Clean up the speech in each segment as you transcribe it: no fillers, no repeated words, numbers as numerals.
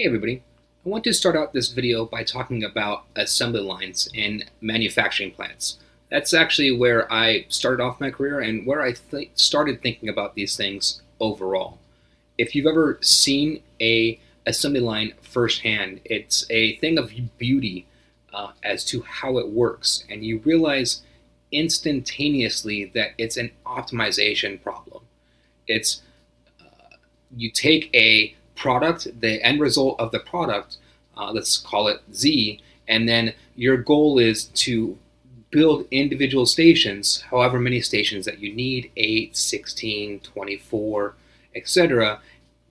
Hey everybody, I want to start out this video by talking about assembly lines in manufacturing plants. That's actually where I started off my career and where I started thinking about these things overall. If you've ever seen a assembly line firsthand, it's a thing of beauty as to how it works, and you realize instantaneously that it's an optimization problem. It's You take a product, the end result of the product, let's call it Z, and then your goal is to build individual stations, however many stations that you need, 8, 16, 24, etc.,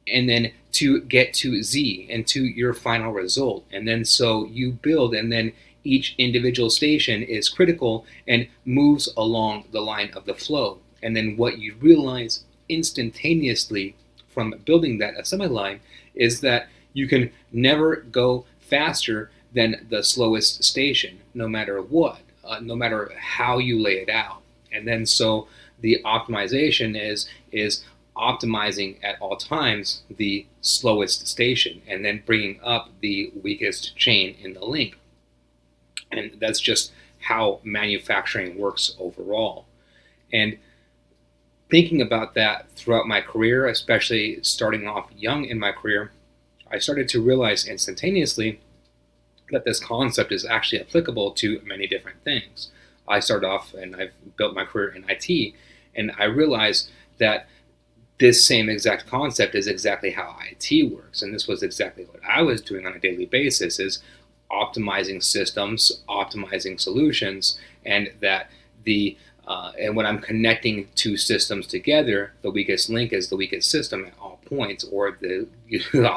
and then to get to Z and to your final result. And then so you build, and then each individual station is critical and moves along the line of the flow. And then what you realize instantaneously from building that assembly line is that you can never go faster than the slowest station, no matter what, no matter how you lay it out. And then so the optimization is optimizing at all times the slowest station and then bringing up the weakest chain in the link. And that's just how manufacturing works overall. And thinking about that throughout my career, especially starting off young in my career, I started to realize instantaneously that this concept is actually applicable to many different things. I started off and I've built my career in IT, and I realized that this same exact concept is exactly how IT works. And this was exactly what I was doing on a daily basis, is optimizing systems, optimizing solutions, and that and when I'm connecting two systems together, the weakest link is the weakest system at all points, or the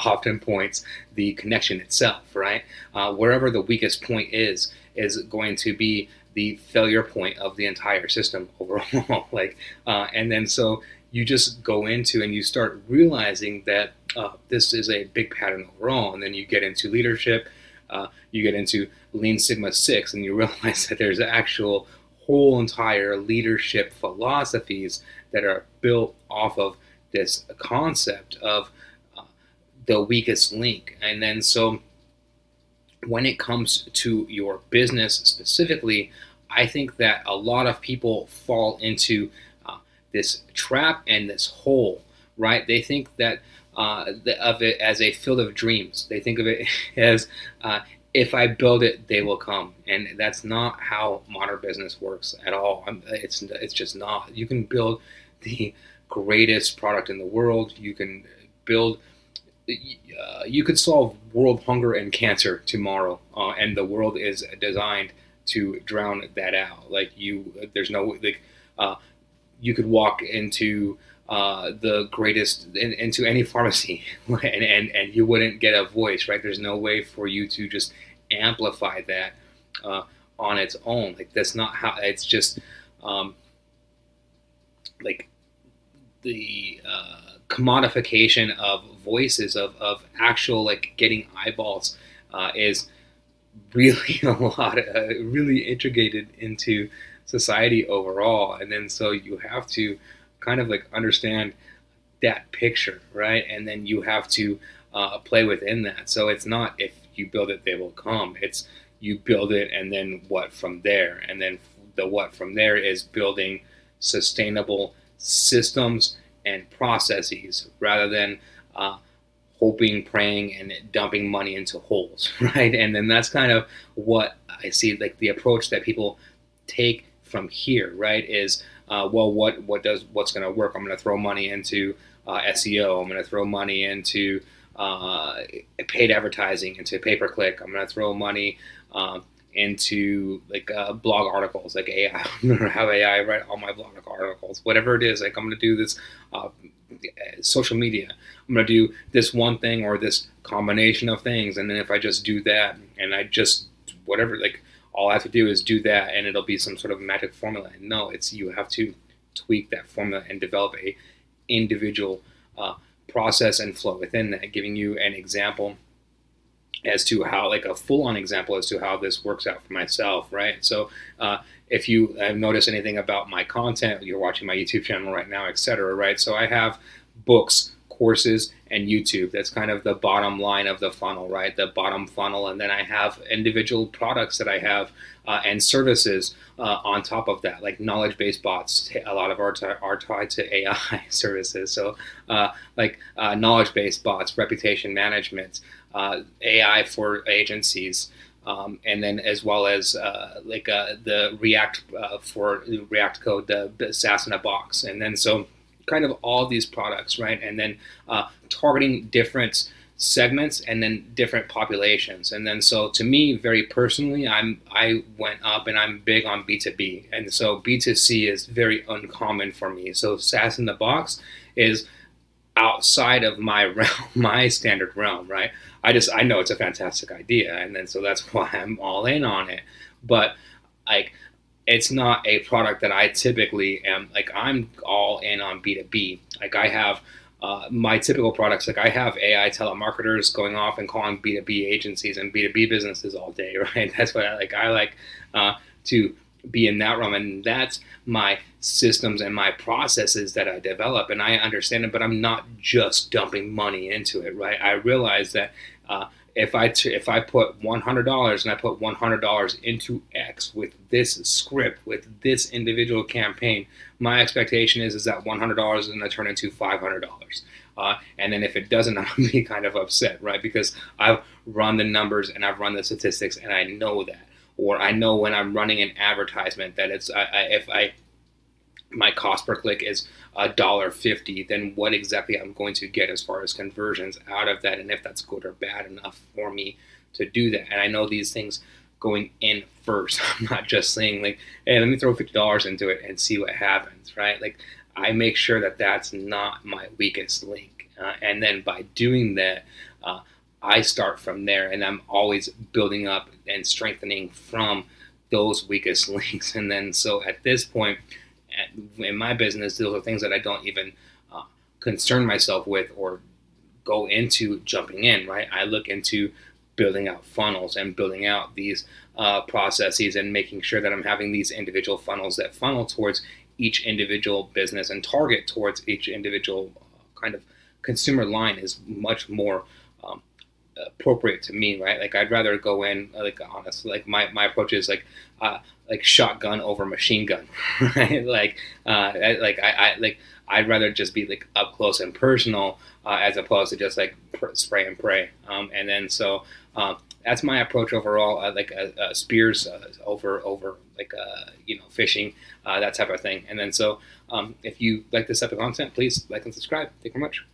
often points, the connection itself, right? Wherever the weakest point is going to be the failure point of the entire system overall. And then so you just go into and you start realizing that this is a big pattern overall, and then you get into leadership, you get into Lean Sigma 6, and you realize that there's actual whole entire leadership philosophies that are built off of this concept of the weakest link. And then so when it comes to your business specifically, I think that a lot of people fall into this trap and this hole, right? They think that of it as a field of dreams. They think of it as if I build it, they will come. And that's not how modern business works at all. It's just not. You can build the greatest product in the world. You can build, you could solve world hunger and cancer tomorrow, and the world is designed to drown that out. There's no, you could walk into the greatest into any pharmacy and you wouldn't get a voice, right? There's no way for you to just amplify that on its own. That's not how. It's just the commodification of voices, of actual getting eyeballs is really a lot, really integrated into society overall. And then so you have to kind of understand that picture, right? And then you have to play within that. So it's not if you build it, they will come. It's you build it, and then what from there? And then the what from there is building sustainable systems and processes rather than hoping, praying, and dumping money into holes, right? And then that's kind of what I see, the approach that people take from here, right? Is what's going to work? I'm going to throw money into SEO. I'm going to throw money into paid advertising, into pay-per-click. I'm going to throw money into blog articles, like AI. I'm going to have AI write all my blog articles, whatever it is. I'm going to do this social media. I'm going to do this one thing or this combination of things, and then if I just do that, and I just whatever, all I have to do is do that, and it'll be some sort of magic formula. And no, you have to tweak that formula and develop a individual process and flow within that, giving you an example as to how, a full-on example as to how this works out for myself, right? So if you have noticed anything about my content, you're watching my YouTube channel right now, etc., right? So I have books, courses, and YouTube. That's kind of the bottom line of the funnel, right? The bottom funnel. And then I have individual products that I have and services on top of that, like knowledge-based bots. A lot of are tied to AI services. So knowledge-based bots, reputation management, AI for agencies, and then as well as the React for React code, the SaaS in a box. And then so kind of all these products, right? And then targeting different segments and then different populations. And then so to me, very personally, I went up and I'm big on B2B. And so B2C is very uncommon for me. So SaaS in the box is outside of my realm, my standard realm, right? I know it's a fantastic idea, and then so that's why I'm all in on it. But like, it's not a product that I typically am like. I'm all in on B2B. Like I have my typical products. Like I have AI telemarketers going off and calling B2B agencies and B2B businesses all day, right? That's what I like. I like to be in that realm, and that's my systems and my processes that I develop, and I understand it, but I'm not just dumping money into it, right? I realize that if I put $100 and I put $100 into X with this script, with this individual campaign, my expectation is that $100 is going to turn into $500. And then if it doesn't, I'm going to be kind of upset, right? Because I've run the numbers and I've run the statistics, and I know that. Or I know when I'm running an advertisement that it's my cost per click is $1.50, then what exactly I'm going to get as far as conversions out of that, and if that's good or bad enough for me to do that. And I know these things going in first. I'm not just saying like, hey, let me throw $50 into it and see what happens, right? Like I make sure that that's not my weakest link, and then by doing that, I start from there, and I'm always building up and strengthening from those weakest links. And then so at this point in my business, those are things that I don't even concern myself with or go into jumping in, right? I look into building out funnels and building out these processes and making sure that I'm having these individual funnels that funnel towards each individual business and target towards each individual kind of consumer line is much more appropriate to me, right? Like I'd rather go in like honestly, like my approach is like shotgun over machine gun, right? I'd rather just be like up close and personal as opposed to just like spray and pray. And then so that's my approach overall. Spears over like fishing, that type of thing. And then so if you like this type of content, please like and subscribe. Thank you very much.